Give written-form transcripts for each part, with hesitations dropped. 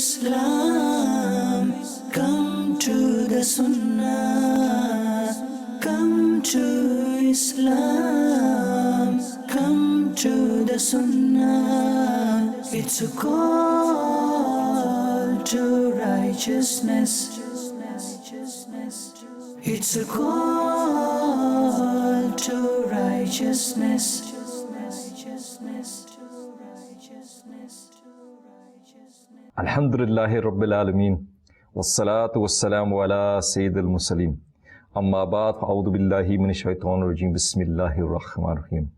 Islam, come to the Sunnah. Come to Islam, come to the Sunnah. It's a call to righteousness. It's a call to righteousness. Alhamdulillahi Rabbil Alameen. Wassalatu wassalamu ala Sayyidil Mursaleen. Amma ba'd, fa'udhu billahi minash shaitanir rajim. Bismillahir Rahmanir Rahim.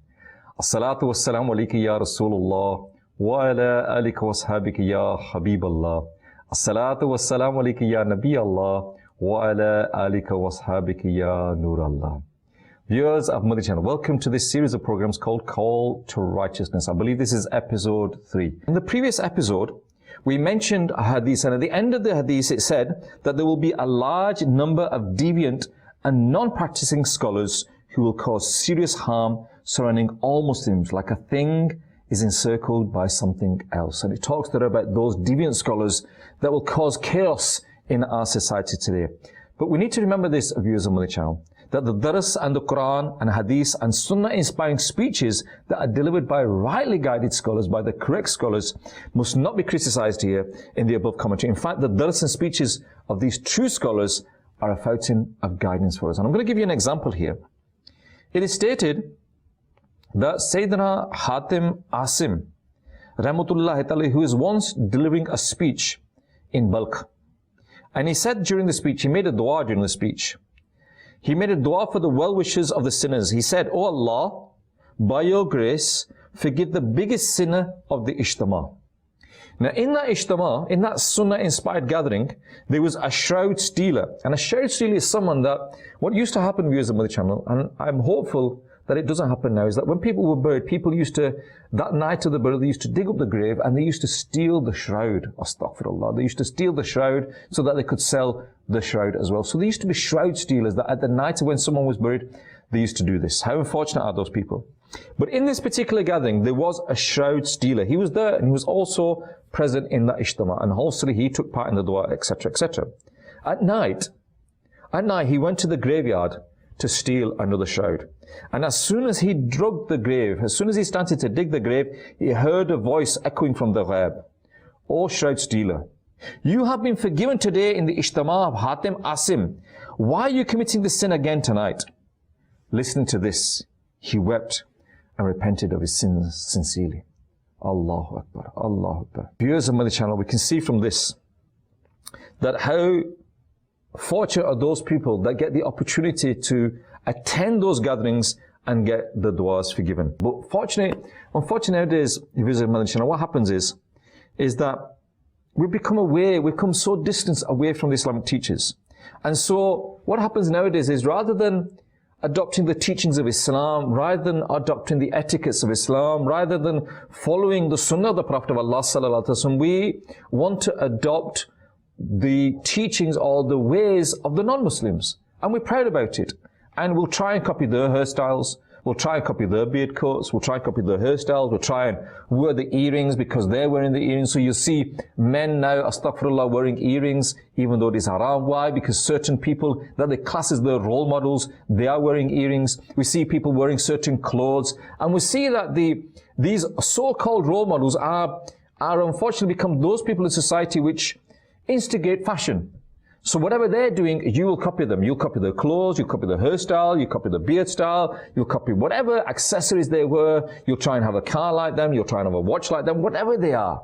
As-salatu wassalamu alayka ya Rasulullah wa ala alika wa ashabika ya Habiballah. As-salatu wassalamu alayka ya Nabi Allah wa ala alika wa ashabika ya Nur Allah. Viewers of Madani Channel, welcome to this series of programs called Call to Righteousness. I believe this is episode 3. In the previous episode, we mentioned a hadith, and at the end of the hadith it said that there will be a large number of deviant and non-practicing scholars who will cause serious harm surrounding all Muslims, like a thing is encircled by something else. And it talks there about those deviant scholars that will cause chaos in our society today. But we need to remember this, viewers of Madani Channel, that the Dars and the Quran and Hadith and Sunnah inspiring speeches that are delivered by rightly guided scholars, by the correct scholars, must not be criticized here in the above commentary. In fact, the Dars and speeches of these true scholars are a fountain of guidance for us. And I'm going to give you an example here. It is stated that Sayyidina Hatim Asim, Rahmatullahi Ta'ala, who is once delivering a speech in Balkh, and he said during the speech, he made a dua during the speech. He made a dua for the well-wishers of the sinners. He said, "O Allah, by your grace, forgive the biggest sinner of the Ijtima." Now in that Ijtima, in that Sunnah-inspired gathering, there was a shroud stealer. And a shroud stealer is someone that, what used to happen, viewers of Madani Channel, and I'm hopeful that it doesn't happen now, is that when people were buried, people used to, that night of the burial, they used to dig up the grave and they used to steal the shroud. Astaghfirullah. They used to steal the shroud so that they could sell the shroud as well. So there used to be shroud stealers that at the night when someone was buried, they used to do this. How unfortunate are those people? But in this particular gathering, there was a shroud stealer. He was there and he was also present in that Ijtima. And also he took part in the dua, etc., etc. At night, he went to the graveyard to steal another shroud. And as soon as he dug the grave, as soon as he started to dig the grave, he heard a voice echoing from the ghaib. "O shroud stealer, you have been forgiven today in the Ijtima of Hatim Asim. Why are you committing this sin again tonight?" Listening to this, he wept and repented of his sins sincerely. Allahu Akbar, Allahu Akbar. Viewers of Madani Channel, we can see from this that how fortunate are those people that get the opportunity to attend those gatherings and get the du'as forgiven. But unfortunately nowadays, if you visit Madani Channel, what happens is that we've become so distant away from the Islamic teachers. And so what happens nowadays is, rather than adopting the teachings of Islam, rather than adopting the etiquettes of Islam, rather than following the Sunnah of the Prophet of Allah sallallahu alaihi wasallam, we want to adopt the teachings or the ways of the non-Muslims. And we're proud about it. And we'll try and copy their hairstyles. We'll try and copy their beard coats. We'll try and copy their hairstyles. We'll try and wear the earrings because they're wearing the earrings. So you see men now, astaghfirullah, wearing earrings, even though it is haram. Why? Because certain people that they class as their role models, they are wearing earrings. We see people wearing certain clothes. And we see that these so-called role models are unfortunately become those people in society which instigate fashion. So whatever they're doing, you will copy them. You'll copy their clothes, you'll copy their hairstyle, you'll copy their beard style, you'll copy whatever accessories they wear, you'll try and have a car like them, you'll try and have a watch like them, whatever they are.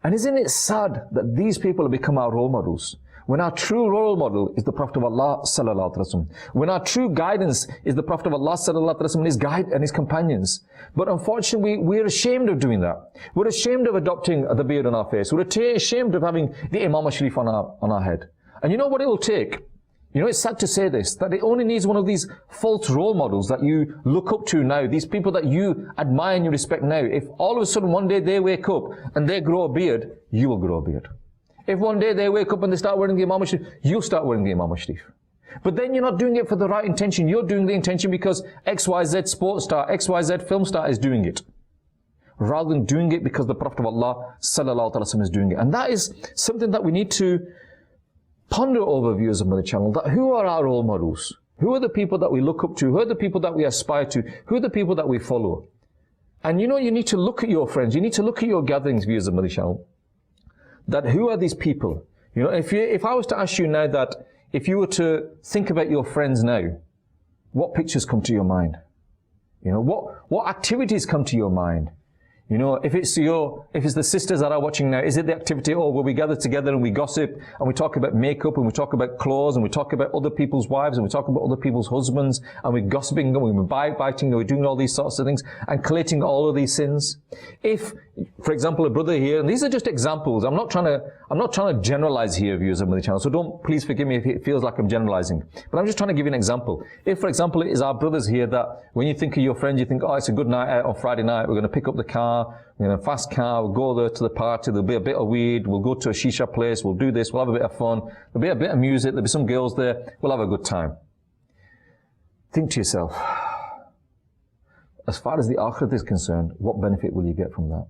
And isn't it sad that these people have become our role models? When our true role model is the Prophet of Allah sallallahu alaihi wasallam. When our true guidance is the Prophet of Allah sallallahu alaihi wasallam and his guide and his companions. But unfortunately, we're ashamed of doing that. We're ashamed of adopting the beard on our face. We're ashamed of having the Imam Sharif on our head. And you know what it will take? You know, it's sad to say this, that it only needs one of these false role models that you look up to now, these people that you admire and you respect now. If all of a sudden one day they wake up and they grow a beard, you will grow a beard. If one day they wake up and they start wearing the Imam Sharif, you'll start wearing the Imam Sharif. But then you're not doing it for the right intention. You're doing the intention because XYZ sports star, XYZ film star is doing it. rather than doing it because the Prophet of Allah sallallahu alaihi wasallam is doing it. And that is something that we need to ponder over, viewers of Madani Channel, that who are our role models? Who are the people that we look up to? Who are the people that we aspire to? Who are the people that we follow? And you know, you need to look at your friends. You need to look at your gatherings, viewers of Madani Channel, that who are these people? You know, if I was to ask you now that if you were to think about your friends now, what pictures come to your mind? You know, what activities come to your mind? You know, if it's the sisters that are watching now, is it the activity, where we gather together and we gossip and we talk about makeup and we talk about clothes and we talk about other people's wives and we talk about other people's husbands and we're gossiping and we're backbiting and we're doing all these sorts of things and collating all of these sins? If, for example, a brother here, and these are just examples, I'm not trying to generalize here, viewers of Madani Channel, so please forgive me if it feels like I'm generalizing, but I'm just trying to give you an example. If, for example, it is our brothers here that when you think of your friends, you think, oh, it's a good night out on Friday night, we're going to pick up the car, we're going to fast car, we'll go there to the party, there'll be a bit of weed, we'll go to a shisha place, we'll do this, we'll have a bit of fun, there'll be a bit of music, there'll be some girls there, we'll have a good time. Think to yourself, as far as the Akhirah is concerned, what benefit will you get from that?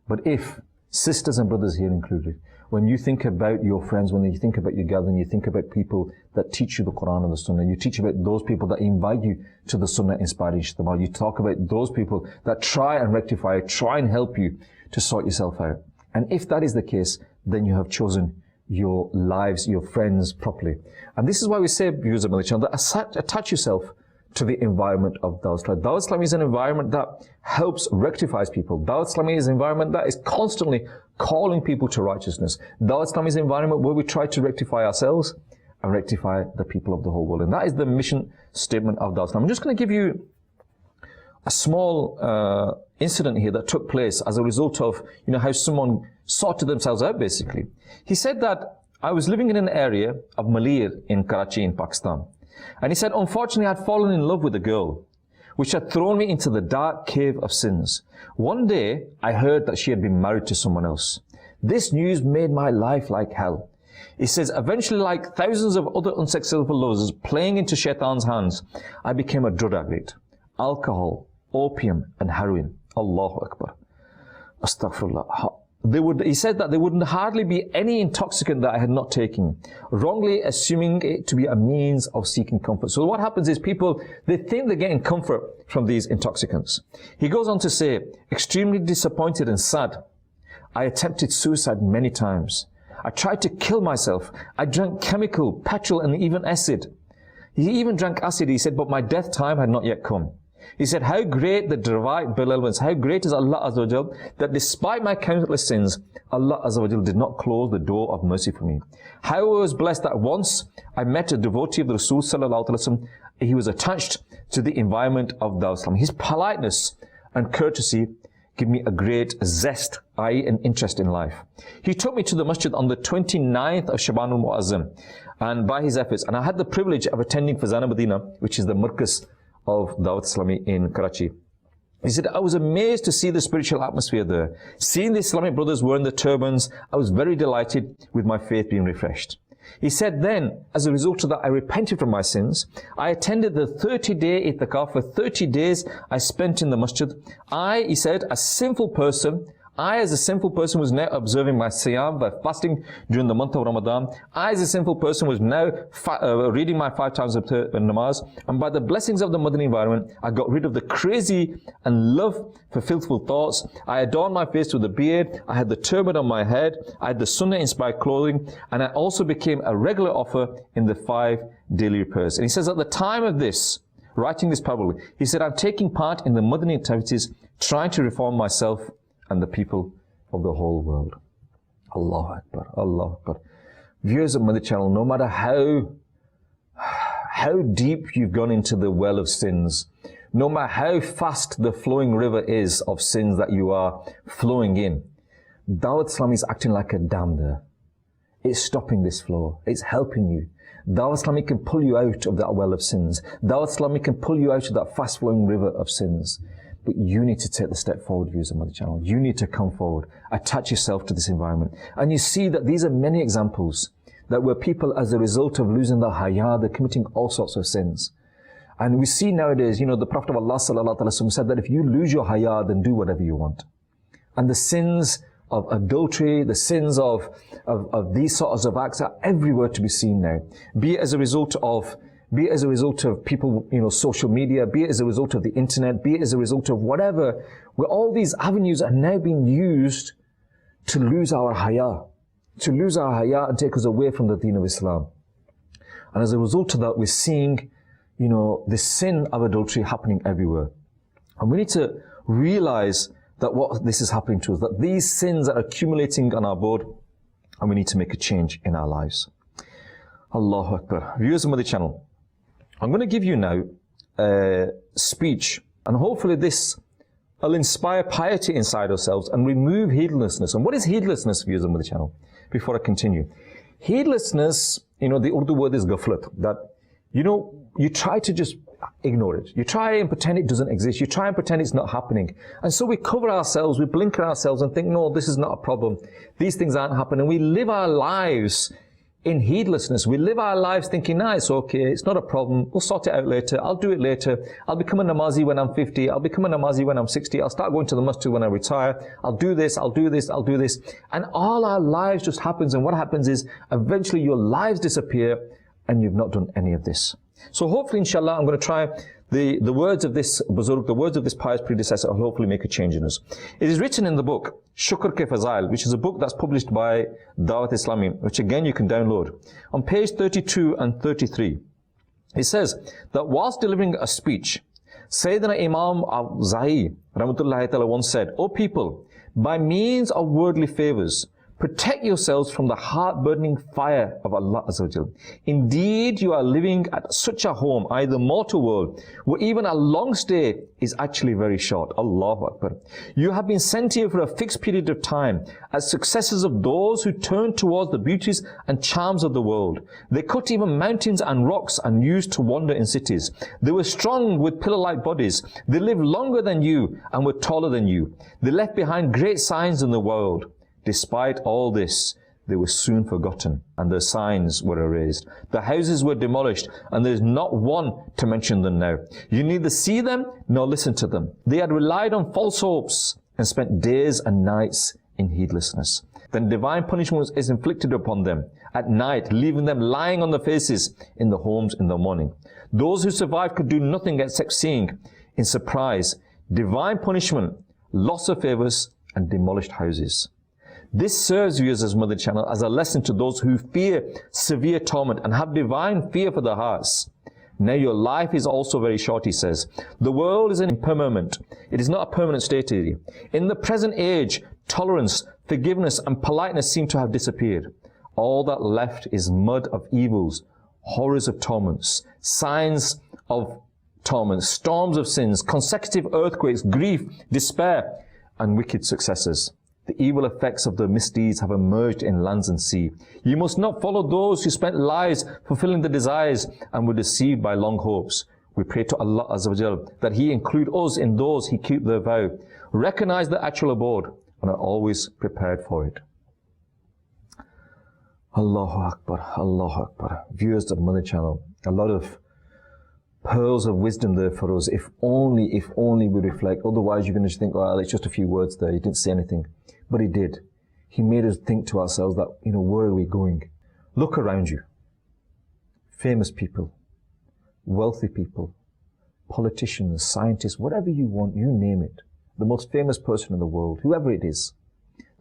But if, sisters and brothers here included, when you think about your friends, when you think about your gathering, you think about people that teach you the Quran and the Sunnah, you teach about those people that invite you to the Sunnah-inspired Ijtima, you talk about those people that try and rectify, try and help you to sort yourself out. And if that is the case, then you have chosen your lives, your friends properly. And this is why we say, viewers of Madani Channel, that attach yourself to the environment of Dawah Islam. Dawah Islam is an environment that helps rectifies people. Dawah Islam is an environment that is constantly calling people to righteousness. Dawah Islam is an environment where we try to rectify ourselves and rectify the people of the whole world. And that is the mission statement of Dawah Islam. I'm just going to give you a small incident here that took place as a result of, you know, how someone sorted themselves out, basically. He said that, I was living in an area of Malir in Karachi in Pakistan. And he said, unfortunately, I had fallen in love with a girl, which had thrown me into the dark cave of sins. One day, I heard that she had been married to someone else. This news made my life like hell. He says, eventually, like thousands of other unsuccessful lovers playing into shaitan's hands, I became a drug addict. Alcohol, opium, and heroin. Allahu Akbar. Astaghfirullah. He said that there would hardly be any intoxicant that I had not taken, wrongly assuming it to be a means of seeking comfort. So what happens is people, they think they're getting comfort from these intoxicants. He goes on to say, extremely disappointed and sad, I attempted suicide many times. I tried to kill myself. I drank chemical, petrol, and even acid. He even drank acid, he said, but my death time had not yet come. He said, how great the divine benevolence, how great is Allah Azza wa Jal, that despite my countless sins, Allah Azza wa Jal did not close the door of mercy for me. How I was blessed that once I met a devotee of the Rasul Sallallahu Alaihi Wasallam, he was attached to the environment of Dawah Islam. His politeness and courtesy give me a great zest, i.e. an interest in life. He took me to the masjid on the 29th of Shaban al-Mu'azzam, and by his efforts, and I had the privilege of attending Fazana Medina, which is the markaz of Dawat Islami in Karachi. He said, I was amazed to see the spiritual atmosphere there. Seeing the Islamic brothers wearing the turbans, I was very delighted with my faith being refreshed. He said then, as a result of that, I repented from my sins. I attended the 30-day itikaf. For 30 days I spent in the masjid. He said, as a sinful person was now observing my siyam by fasting during the month of Ramadan. I as a sinful person was now reading my 5 times of namaz. And by the blessings of the Madani environment, I got rid of the crazy and love for filthful thoughts. I adorned my face with a beard. I had the turban on my head. I had the Sunnah-inspired clothing. And I also became a regular offer in the 5 daily prayers. And he says, at the time of this, writing this parable, he said, I'm taking part in the Madani activities, trying to reform myself and the people of the whole world. Allahu Akbar, Allahu Akbar. Viewers of Madani Channel, no matter how deep you've gone into the well of sins, no matter how fast the flowing river is of sins that you are flowing in, Dawat Islam is acting like a dam there. It's stopping this flow. It's helping you. Dawat Islami can pull you out of that well of sins. Dawat Islami can pull you out of that fast flowing river of sins. But you need to take the step forward, viewers of Madani Channel. You need to come forward, attach yourself to this environment. And you see that these are many examples that where people, as a result of losing their haya, they're committing all sorts of sins. And we see nowadays, the Prophet of Allah sallallahu alaihi wasallam said that if you lose your haya, then do whatever you want. And the sins of adultery, the sins of these sorts of acts are everywhere to be seen now. Be it as a result of people, social media, be it as a result of the internet, be it as a result of whatever, where all these avenues are now being used to lose our haya and take us away from the deen of Islam. And as a result of that, we're seeing, the sin of adultery happening everywhere. And we need to realize that what this is happening to us, that these sins are accumulating on our board, and we need to make a change in our lives. Allahu Akbar. Viewers of Madani Channel, I'm going to give you now a speech, and hopefully this will inspire piety inside ourselves and remove heedlessness. And what is heedlessness, viewers of Madani Channel? Before I continue. Heedlessness, the Urdu word is ghaflat, that, you try to just ignore it. You try and pretend it doesn't exist. You try and pretend it's not happening. And so we cover ourselves, we blinker ourselves and think, no, this is not a problem. These things aren't happening. We live our lives in heedlessness. We live our lives thinking, nah, it's okay, it's not a problem, we'll sort it out later, I'll do it later, I'll become a namazi when I'm 50, I'll become a namazi when I'm 60, I'll start going to the masjid when I retire, I'll do this, I'll do this, I'll do this. And all our lives just happens, and what happens is, eventually your lives disappear, and you've not done any of this. So hopefully, inshallah, I'm going to try the words of this Buzurg, the words of this pious predecessor, will hopefully make a change in us. It is written in the book, Shukr Ke Fazail, which is a book that's published by Dawat Islami, which again you can download. On page 32 and 33, it says that whilst delivering a speech, Sayyidina Imam al-Zahi, Rahmatullahi Ta'ala, once said, O people, by means of worldly favors, protect yourselves from the heart-burning fire of Allah Azza wa Jal. Indeed, you are living at such a home, i.e. the mortal world, where even a long stay is actually very short. Allahu Akbar. You have been sent here for a fixed period of time as successors of those who turn towards the beauties and charms of the world. They cut even mountains and rocks and used to wander in cities. They were strong with pillar-like bodies. They lived longer than you and were taller than you. They left behind great signs in the world. Despite all this, they were soon forgotten, and their signs were erased. The houses were demolished, and there is not one to mention them now. You neither see them nor listen to them. They had relied on false hopes and spent days and nights in heedlessness. Then divine punishment is inflicted upon them at night, leaving them lying on their faces in the homes in the morning. Those who survived could do nothing except seeing, in surprise, divine punishment, loss of favors, and demolished houses. This serves you as Madani Channel as a lesson to those who fear severe torment and have divine fear for their hearts. Now your life is also very short, he says. The world is an impermanent. It is not a permanent state. In the present age, tolerance, forgiveness, and politeness seem to have disappeared. All that left is mud of evils, horrors of torments, signs of torments, storms of sins, consecutive earthquakes, grief, despair, and wicked successors. The evil effects of their misdeeds have emerged in lands and sea. You must not follow those who spent lives fulfilling their desires and were deceived by long hopes. We pray to Allah Azza wa Jal that He include us in those who keep their vow, recognize the actual abode, and are always prepared for it. Allahu Akbar, Allahu Akbar. Viewers of Madani Channel, a lot of pearls of wisdom there for us. If only we reflect. Otherwise you're going to think, well, it's just a few words there. He didn't say anything. But He did. He made us think to ourselves that, where are we going? Look around you. Famous people, wealthy people, politicians, scientists, whatever you want, you name it. The most famous person in the world, whoever it is,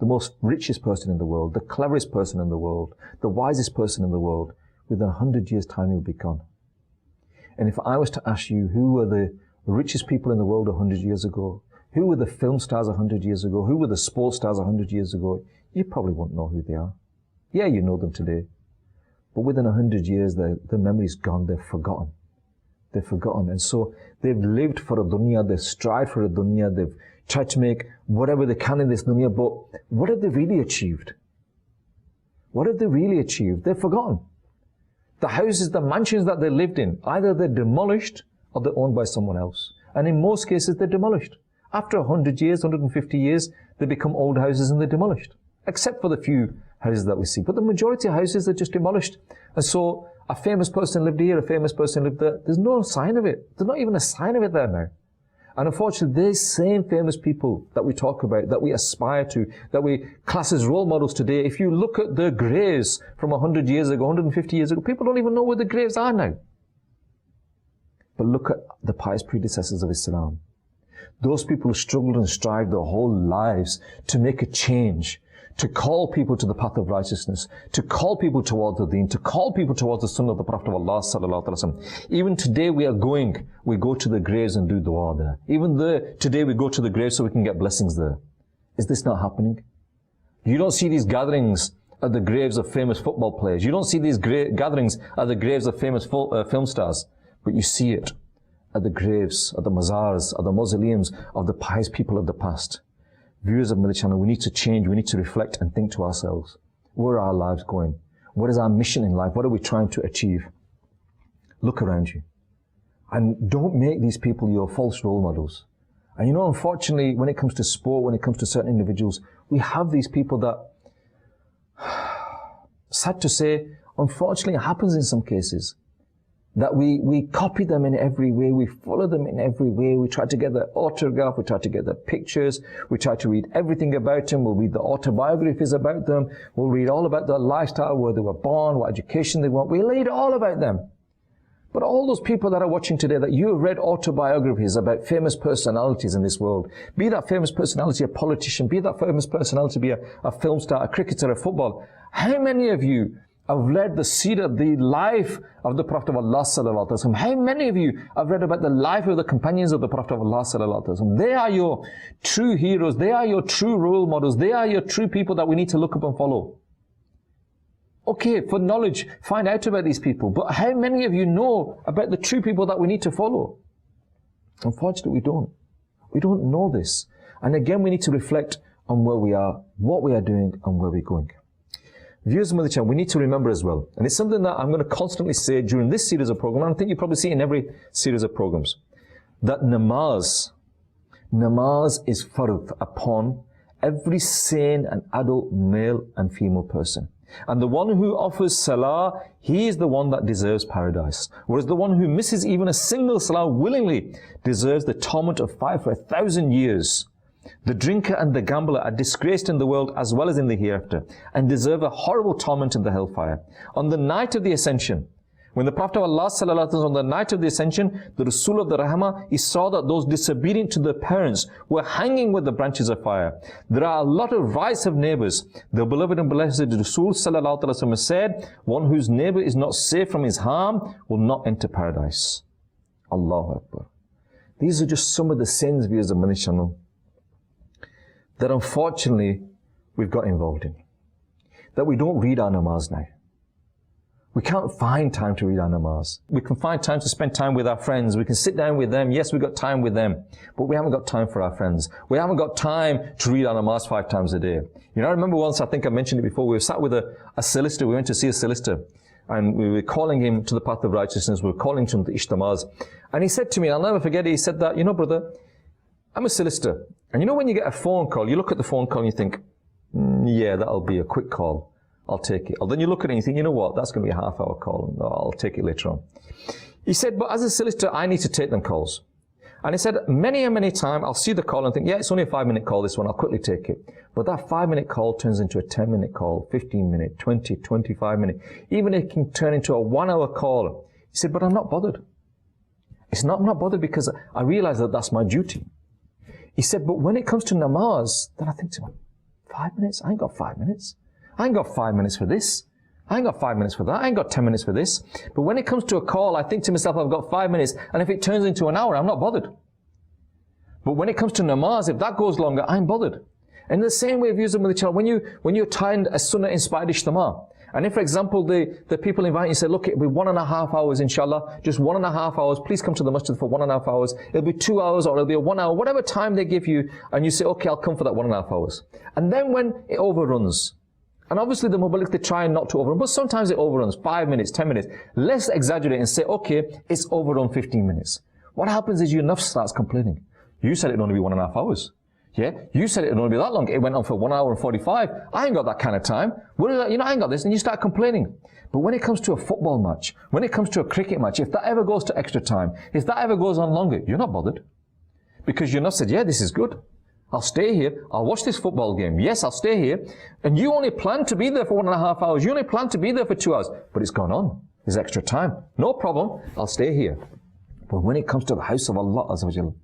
the most richest person in the world, the cleverest person in the world, the wisest person in the world, within 100 years' time you'll be gone. And if I was to ask you, who were the richest people in the world 100 years ago? Who were the film stars 100 years ago? Who were the sports stars 100 years ago? You probably won't know who they are. Yeah, you know them today. But within 100 years, their memory's gone. They're forgotten. They're forgotten. And so they've lived for a dunya. They've strived for a dunya. They've tried to make whatever they can in this dunya. But what have they really achieved? What have they really achieved? They're forgotten. The houses, the mansions that they lived in, either they're demolished or they're owned by someone else. And in most cases, they're demolished. After 100 years, 150 years, they become old houses and they're demolished. Except for the few houses that we see. But the majority of houses are just demolished. And so a famous person lived here, a famous person lived there. There's no sign of it. There's not even a sign of it there now. And unfortunately, these same famous people that we talk about, that we aspire to, that we class as role models today, if you look at their graves from 100 years ago, 150 years ago, people don't even know where the graves are now. But look at the pious predecessors of Islam. Those people who struggled and strived their whole lives to make a change, to call people to the path of righteousness, to call people towards the deen, to call people towards the Sunnah of the Prophet of Allah sallallahu alaihi wasallam. Even today we go to the graves and do dua there. Even today we go to the graves so we can get blessings there. Is this not happening? You don't see these gatherings at the graves of famous football players. You don't see these gatherings at the graves of famous film stars. But you see it at the graves, at the mazars, at the mausoleums of the pious people of the past. Viewers of Madani Channel, we need to change, we need to reflect and think to ourselves, where are our lives going? What is our mission in life? What are we trying to achieve? Look around you. And don't make these people your false role models. And you know, unfortunately, when it comes to sport, when it comes to certain individuals, we have these people that, sad to say, unfortunately it happens in some cases, that we copy them in every way, we follow them in every way, we try to get their autograph, we try to get their pictures, we try to read everything about them, we'll read the autobiographies about them, we'll read all about their lifestyle, where they were born, what education they want, we'll read all about them. But all those people that are watching today, that you have read autobiographies about famous personalities in this world, be that famous personality a politician, be that famous personality be a film star, a cricketer, a football, how many of you have read the seerah, the life of the Prophet of Allah sallallahu alaihi wasallam? How many of you have read about the life of the companions of the Prophet of Allah sallallahu alaihi wasallam? They are your true heroes. They are your true role models. They are your true people that we need to look up and follow. Okay, for knowledge, find out about these people. But how many of you know about the true people that we need to follow? Unfortunately, we don't. We don't know this. And again, we need to reflect on where we are, what we are doing, and where we're going. Viewers of Madani Channel, we need to remember as well, and it's something that I'm going to constantly say during this series of programs, and I think you probably see it in every series of programs, that namaz is fard upon every sane and adult male and female person. And the one who offers salah, he is the one that deserves paradise. Whereas the one who misses even a single salah willingly deserves the torment of fire for 1,000 years. The drinker and the gambler are disgraced in the world as well as in the hereafter, and deserve a horrible torment in the hellfire. On the night of the ascension, when the Prophet of Allah sallallahu alaihi wasallam, on the night of the ascension, the Rasul of the Rahmah, he saw that those disobedient to their parents were hanging with the branches of fire. There are a lot of rights of neighbors. The beloved and blessed Rasul sallallahu alaihi wasallam said, one whose neighbor is not safe from his harm will not enter paradise. Allahu Akbar. These are just some of the sins, viewers of Madani Channel, that unfortunately we've got involved in. That we don't read our namaz now. We can't find time to read our namaz. We can find time to spend time with our friends. We can sit down with them. Yes, we've got time with them. But we haven't got time for our friends. We haven't got time to read our namaz 5 times a day. You know, I remember once, I think I mentioned it before, we were sat with a solicitor. We went to see a solicitor. And we were calling him to the path of righteousness. We were calling him to ishtamaz. And he said to me, I'll never forget it, he said that, you know, brother, I'm a solicitor. And you know when you get a phone call, you look at the phone call and you think, yeah, that'll be a quick call. I'll take it. Or then you look at it and you think, you know what, that's going to be a half-hour call. No, I'll take it later on. He said, but as a solicitor, I need to take them calls. And he said, many and many times, I'll see the call and think, yeah, it's only a 5-minute call, this one, I'll quickly take it. But that 5-minute call turns into a 10-minute call, 15-minute, 20, 25-minute. Even it can turn into a 1-hour call. He said, but I'm not bothered. I'm not bothered because I realize that that's my duty. He said, but when it comes to namaz, then I think to him, 5 minutes? I ain't got 5 minutes. I ain't got 5 minutes for this. I ain't got 5 minutes for that. I ain't got 10 minutes for this. But when it comes to a call, I think to myself, I've got 5 minutes. And if it turns into an hour, I'm not bothered. But when it comes to namaz, if that goes longer, I'm bothered. And in the same way, viewers of Madani Channel, when you attend a sunnah-inspired ijtima, and if, for example, the people invite you and say, look, it'll be 1.5 hours, inshallah, just 1.5 hours, please come to the masjid for 1.5 hours. It'll be 2 hours or it'll be 1 hour, whatever time they give you, and you say, okay, I'll come for that 1.5 hours. And then when it overruns, and obviously the Mubalik, they try not to overrun, but sometimes it overruns, 5 minutes, 10 minutes. Let's exaggerate and say, okay, it's overrun 15 minutes. What happens is your nafs starts complaining. You said it'd only be 1.5 hours. Yeah, you said it would only be that long. It went on for 1 hour and 45. I ain't got that kind of time. Well, I ain't got this. And you start complaining. But when it comes to a football match, when it comes to a cricket match, if that ever goes to extra time, if that ever goes on longer, you're not bothered. Because you're not said, yeah, this is good. I'll stay here. I'll watch this football game. Yes, I'll stay here. And you only plan to be there for 1.5 hours. You only plan to be there for 2 hours. But it's gone on. There's extra time. No problem. I'll stay here. But when it comes to the house of Allah Azza wa Jal,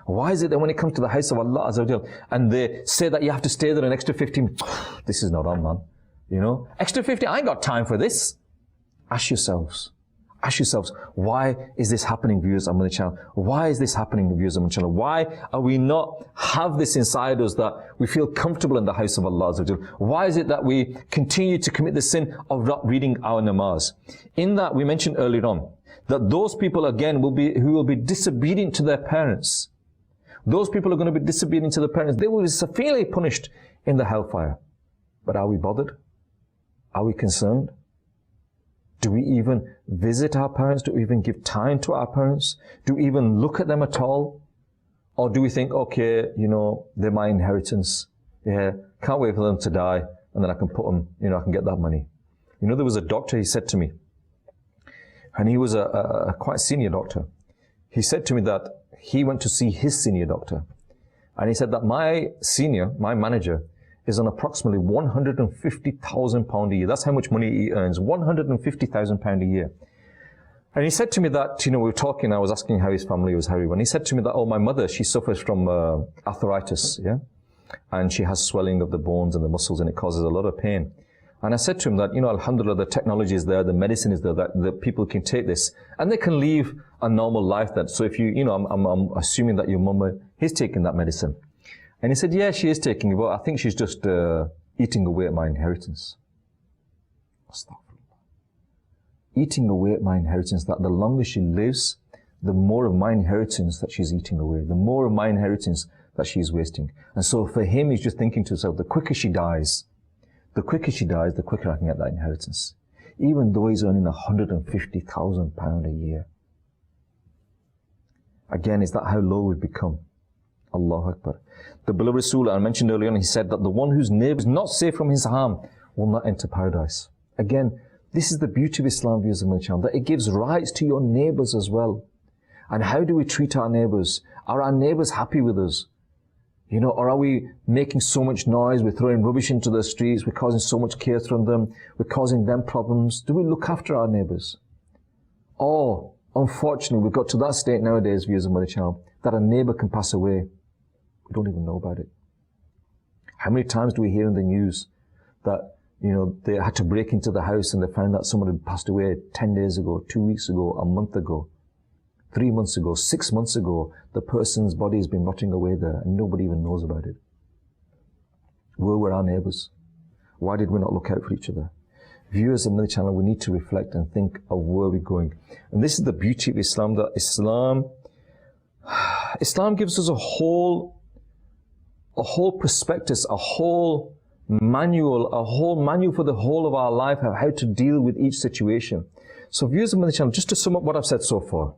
why is it that when it comes to the house of Allah Azza wa Jal, and they say that you have to stay there an extra 15 minutes, this is not on, man. You know, extra 50, I ain't got time for this. Ask yourselves, why is this happening, viewers on Madani Channel? Why is this happening, viewers on Madani Channel? Why are we not have this inside us that we feel comfortable in the house of Allah Azza wa Jal? Why is it that we continue to commit the sin of not reading our namaz? In that, we mentioned earlier on, that those people again who will be disobedient to their parents. Those people are going to be disobedient to their parents. They will be severely punished in the hellfire. But are we bothered? Are we concerned? Do we even visit our parents? Do we even give time to our parents? Do we even look at them at all? Or do we think, okay, they're my inheritance. Yeah, can't wait for them to die, and then I can put them, I can get that money. There was a doctor, he said to me, and he was a quite senior doctor. He said to me that he went to see his senior doctor. And he said that my manager, is on approximately £150,000 a year. That's how much money he earns, £150,000 a year. And he said to me that, we were talking, I was asking how his family was, how he went. He said to me that, my mother, she suffers from arthritis, yeah? And she has swelling of the bones and the muscles, and it causes a lot of pain. And I said to him that, alhamdulillah, the technology is there, the medicine is there, that people can take this, and they can live a normal life then. So if I'm assuming that your mama is taking that medicine. And he said, yeah, she is taking it, but I think she's just eating away at my inheritance. Astaghfirullah. Eating away at my inheritance, that the longer she lives, the more of my inheritance that she's eating away, the more of my inheritance that she's wasting. And so for him, he's just thinking to himself, the quicker she dies, the quicker I can get that inheritance. Even though he's earning £150,000 a year. Again, is that how low we've become? Allahu Akbar. The beloved Rasul, I mentioned earlier on, he said that the one whose neighbor is not safe from his harm will not enter paradise. Again, this is the beauty of Islam, viewers of Madani Channel, that it gives rights to your neighbors as well. And how do we treat our neighbors? Are our neighbors happy with us? Or are we making so much noise, we're throwing rubbish into the streets, we're causing so much chaos from them, we're causing them problems? Do we look after our neighbors? Or, unfortunately, we've got to that state nowadays, viewers of Madani Channel, that a neighbor can pass away. We don't even know about it. How many times do we hear in the news that, they had to break into the house and they found that someone had passed away 10 days ago, 2 weeks ago, a month ago, 3 months ago, 6 months ago, the person's body has been rotting away there and nobody even knows about it. Where were our neighbors? Why did we not look out for each other? Viewers of Madani Channel, we need to reflect and think of where we're going. And this is the beauty of Islam, that Islam gives us a whole prospectus, a whole manual for the whole of our life, how to deal with each situation. So viewers of Madani Channel, just to sum up what I've said so far,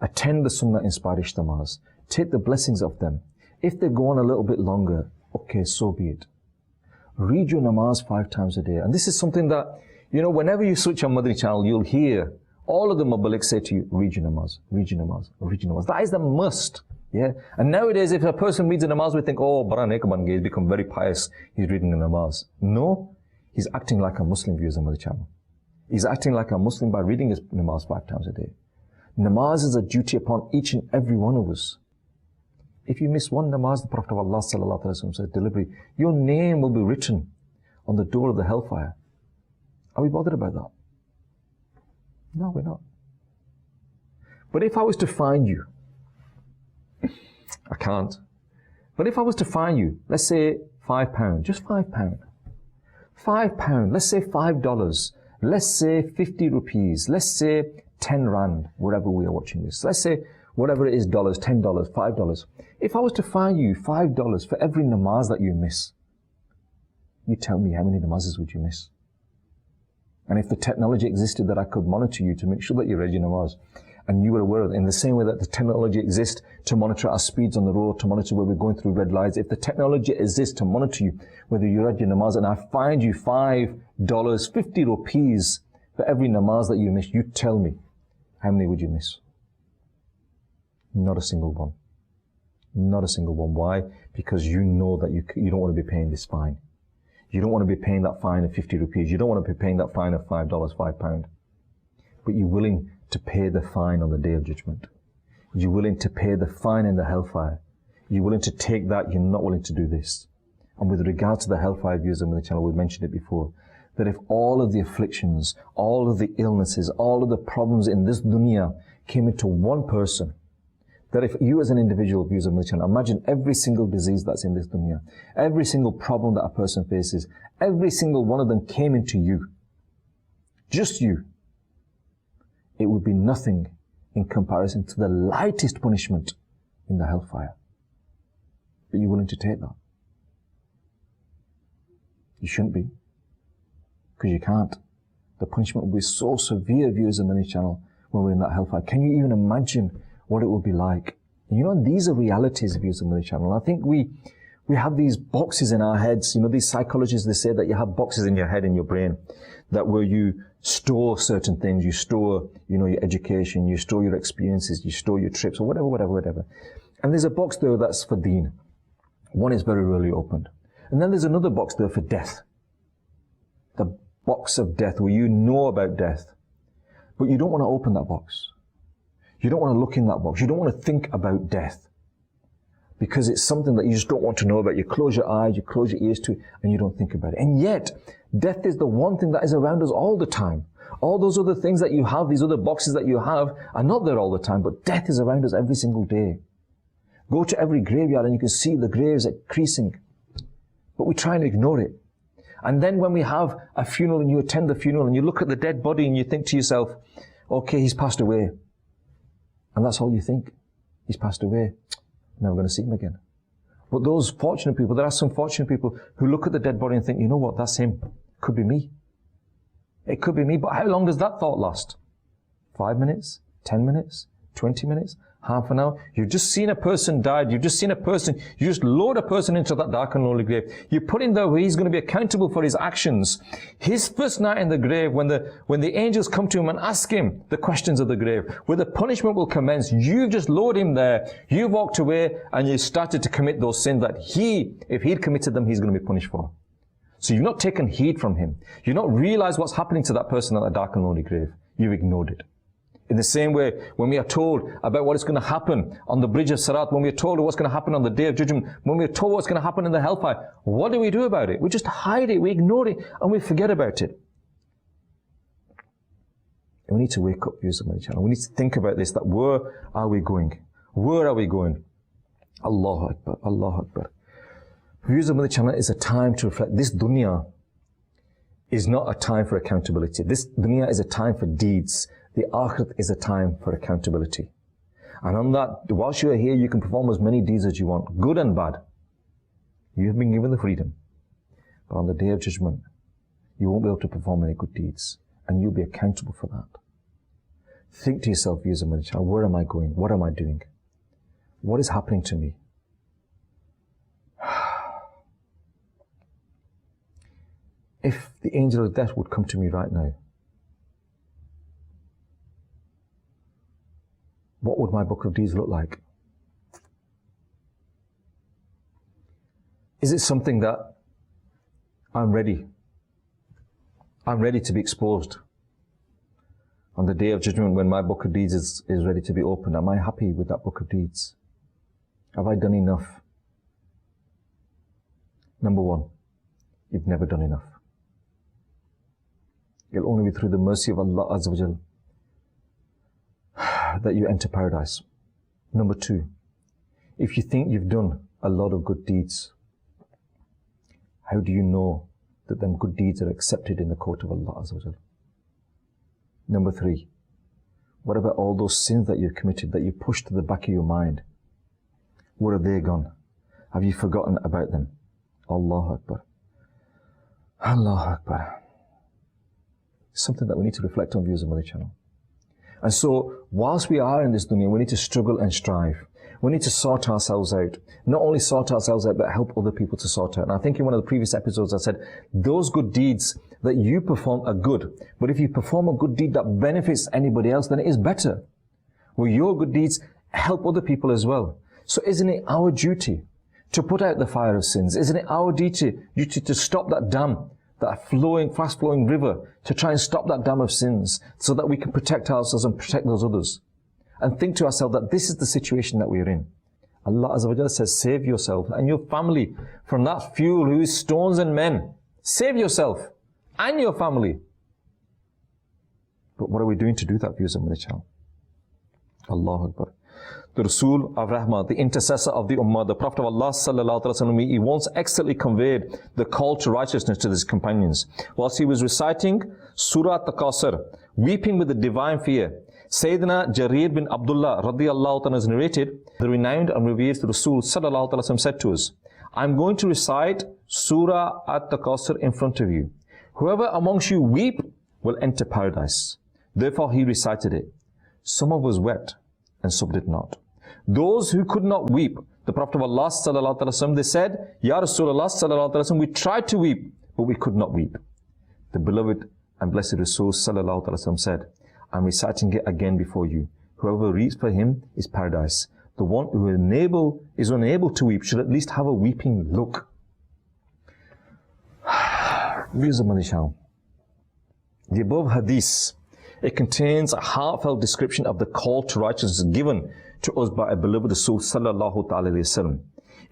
attend the Sunnah inspired Ijtima'as. Take the blessings of them. If they go on a little bit longer, okay, so be it. Read your namaz 5 times a day. And this is something that, whenever you switch on Madani Channel, you'll hear all of the muballigh say to you, read your namaz, read your namaz, read your namaz. That is the must. Yeah. And nowadays, if a person reads a namaz, we think, oh, Bara Nek ban gaya, he's become very pious, he's reading a namaz. No, he's acting like a Muslim, viewers on Madani Channel. He's acting like a Muslim by reading his namaz 5 times a day. Namaz is a duty upon each and every one of us. If you miss one namaz, the Prophet of Allah sallallahu alaihi wasallam said deliberately, your name will be written on the door of the hellfire. Are we bothered about that? No, we're not. But if I was to find you, I can't. But if I was to fine you, let's say £5, just £5. £5, let's say $5, let's say 50 rupees, let's say 10 rand, wherever we are watching this. Let's say whatever it is, dollars, $10, $5. If I was to fine you $5 for every namaz that you miss, you tell me how many namazes would you miss? And if the technology existed that I could monitor you to make sure that you read your namaz, And you were aware of it. In the same way that the technology exists to monitor our speeds on the road, to monitor where we're going through red lights, if the technology exists to monitor you, whether you're at your namaz and I find you $5, 50 rupees for every namaz that you miss, you tell me, how many would you miss? Not a single one. Not a single one. Why? Because you know that you don't want to be paying this fine. You don't want to be paying that fine of 50 rupees. You don't want to be paying that fine of $5, £5. But you're willing to pay the fine on the Day of Judgment. You're willing to pay the fine in the hellfire. You're willing to take that. You're not willing to do this. And with regard to the hellfire views on the channel, we mentioned it before, that if all of the afflictions, all of the illnesses, all of the problems in this dunya came into one person, that if you as an individual views on the channel, imagine every single disease that's in this dunya, every single problem that a person faces, every single one of them came into you, just you, it would be nothing in comparison to the lightest punishment in the hellfire. But you're willing to take that? You shouldn't be, because you can't. The punishment will be so severe, viewers of Madani Channel, when we're in that hellfire. Can you even imagine what it will be like? You know, these are realities, viewers of Madani Channel. I think we have these boxes in our heads. You know, these psychologists, they say that you have boxes in your head, in your brain, that where you store certain things. You store, you know, your education, you store your experiences, you store your trips, or whatever. And there's a box there that's for deen. One is very rarely opened. And then there's another box there for death. The box of death, where you know about death, but you don't want to open that box. You don't want to look in that box. You don't want to think about death, because it's something that you just don't want to know about. You close your eyes, you close your ears to it, and you don't think about it. And yet, death is the one thing that is around us all the time. All those other things that you have, these other boxes that you have, are not there all the time, but death is around us every single day. Go to every graveyard and you can see the graves increasing. But we try and ignore it. And then when we have a funeral and you attend the funeral and you look at the dead body and you think to yourself, okay, he's passed away. And that's all you think. He's passed away. Never going to see him again. But those fortunate people, there are some fortunate people who look at the dead body and think, you know what, that's him. Could be me. It could be me. But how long does that thought last? 5 minutes? 10 minutes? 20 minutes? Half an hour? You've just seen a person died. You've just seen a person. You just load a person into that dark and lonely grave. You put him there where he's going to be accountable for his actions. His first night in the grave, when the angels come to him and ask him the questions of the grave, where the punishment will commence, you've just loaded him there. You've walked away and you started to commit those sins that if he'd committed them, he's going to be punished for. So you've not taken heed from him. You've not realized what's happening to that person at that dark and lonely grave. You've ignored it. In the same way, when we are told about what is going to happen on the bridge of Sirat, when we are told what's going to happen on the Day of Judgment, when we are told what's going to happen in the hellfire, what do we do about it? We just hide it, we ignore it, and we forget about it. And we need to wake up, viewers of Madani Channel. We need to think about this, that where are we going? Where are we going? Allahu Akbar, Allahu Akbar. Viewers of Madani Channel is a time to reflect. This dunya is not a time for accountability. This dunya is a time for deeds. The Akhirat is a time for accountability. And on that, whilst you are here, you can perform as many deeds as you want, good and bad. You have been given the freedom. But on the Day of Judgment, you won't be able to perform any good deeds, and you'll be accountable for that. Think to yourself, viewers of Madani Channel, where am I going? What am I doing? What is happening to me? If the angel of death would come to me right now, what would my book of deeds look like? Is it something that I'm ready? I'm ready to be exposed. On the Day of Judgment, when my book of deeds is ready to be opened, am I happy with that book of deeds? Have I done enough? Number one, you've never done enough. It'll only be through the mercy of Allah Azza wa Jal that you enter paradise. Number two, if you think you've done a lot of good deeds, how do you know that them good deeds are accepted in the court of Allah Azza wa Jal? Number three, what about all those sins that you've committed that you pushed to the back of your mind? Where are they gone? Have you forgotten about them? Allahu Akbar. Allahu Akbar. Something that we need to reflect on, viewers of Madani Channel. And so, whilst we are in this dunya, we need to struggle and strive. We need to sort ourselves out. Not only sort ourselves out, but help other people to sort out. And I think in one of the previous episodes I said, those good deeds that you perform are good. But if you perform a good deed that benefits anybody else, then it is better. Well, your good deeds help other people as well. So isn't it our duty to put out the fire of sins? Isn't it our duty to stop that dam, that fast-flowing river, to try and stop that dam of sins so that we can protect ourselves and protect those others? And think to ourselves that this is the situation that we are in. Allah Azza wa Jalla says, save yourself and your family from that fuel who is stones and men. Save yourself and your family. But what are we doing to do that, viewers of Madani Channel? Allahu Akbar. The Rasul of Rahmah, the intercessor of the Ummah, the Prophet of Allah sallallahu alaihi wasallam, he once excellently conveyed the call to righteousness to his companions. Whilst he was reciting Surah At-Takasur, weeping with a divine fear, Sayyidina Jarir bin Abdullah radiyallahu ta'ala has narrated, the renowned and revered Rasul sallallahu alaihi wasallam said to us, I'm going to recite Surah At-Takasur in front of you. Whoever amongst you weep will enter paradise. Therefore he recited it. Some of us wept and some did not. Those who could not weep, the Prophet of Allah sallallahu alaihi wasallam, they said, Ya Rasulullah sallallahu alaihi wasallam, we tried to weep, but we could not weep. The beloved and blessed Rasul sallallahu alaihi wasallam said, I'm reciting it again before you. Whoever reads for him is paradise. The one who is unable to weep should at least have a weeping look. Viewers of Madani Channel, the above hadith, it contains a heartfelt description of the call to righteousness given to us by a beloved Rasul sallallahu alaihi wasallam.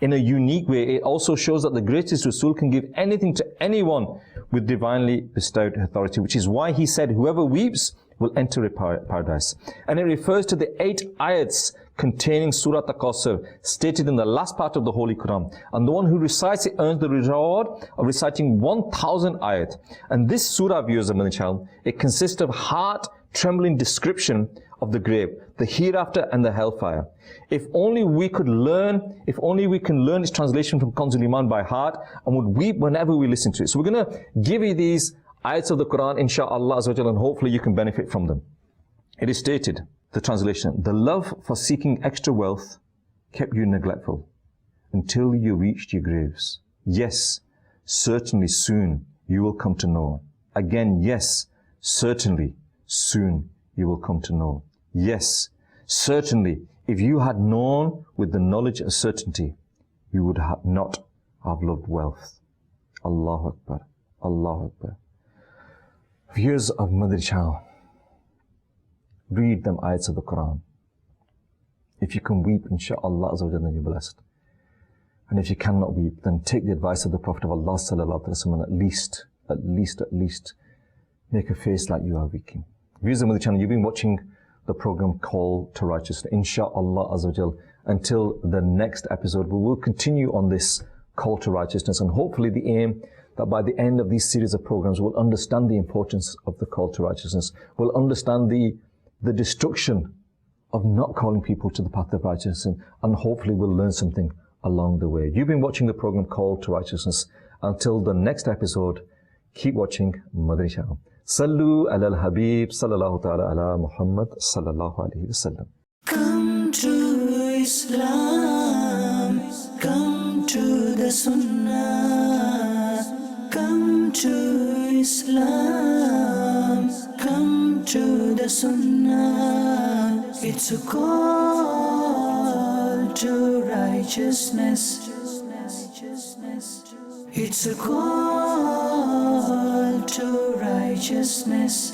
In a unique way, it also shows that the greatest Rasul can give anything to anyone with divinely bestowed authority, which is why he said, whoever weeps will enter paradise. And it refers to the 8 ayats containing Surah At-Takasur, stated in the last part of the Holy Quran. And the one who recites it earns the reward of reciting 1,000 ayat. And this surah, viewers of Madani Channel, it consists of heart-trembling description of the grave, the hereafter and the hellfire. If only we can learn its translation from Kanzul Iman by heart and would weep whenever we listen to it. So we're going to give you these ayats of the Quran, inshaAllah, and hopefully you can benefit from them. It is stated, the translation, the love for seeking extra wealth kept you neglectful until you reached your graves. Yes, certainly soon you will come to know. Again, yes, certainly soon you will come to know. Yes, certainly if you had known with the knowledge of certainty, you would not have loved wealth. Allahu Akbar, Allahu Akbar. Viewers of Madani Channel, read them ayats of the Quran. If you can weep, inshaAllah, then you're blessed. And if you cannot weep, then take the advice of the Prophet of Allah sallallahu alaihi wasallam, and at least make a face like you are weeping. Viewers of Madani Channel, you've been watching the program Call to Righteousness. Inshallah, until the next episode, we will continue on this call to righteousness, and hopefully the aim that by the end of these series of programs, we'll understand the importance of the call to righteousness. We'll understand the destruction of not calling people to the path of righteousness, and hopefully we'll learn something along the way. You've been watching the program Call to Righteousness. Until the next episode, keep watching Madani Channel. Sallu ala al-Habib sallallahu ta'ala ala Muhammad sallallahu alayhi wa sallam. Come to Islam, come to the Sunnah. Come to Islam, come to the Sunnah. It's a call to righteousness. It's a call to righteousness.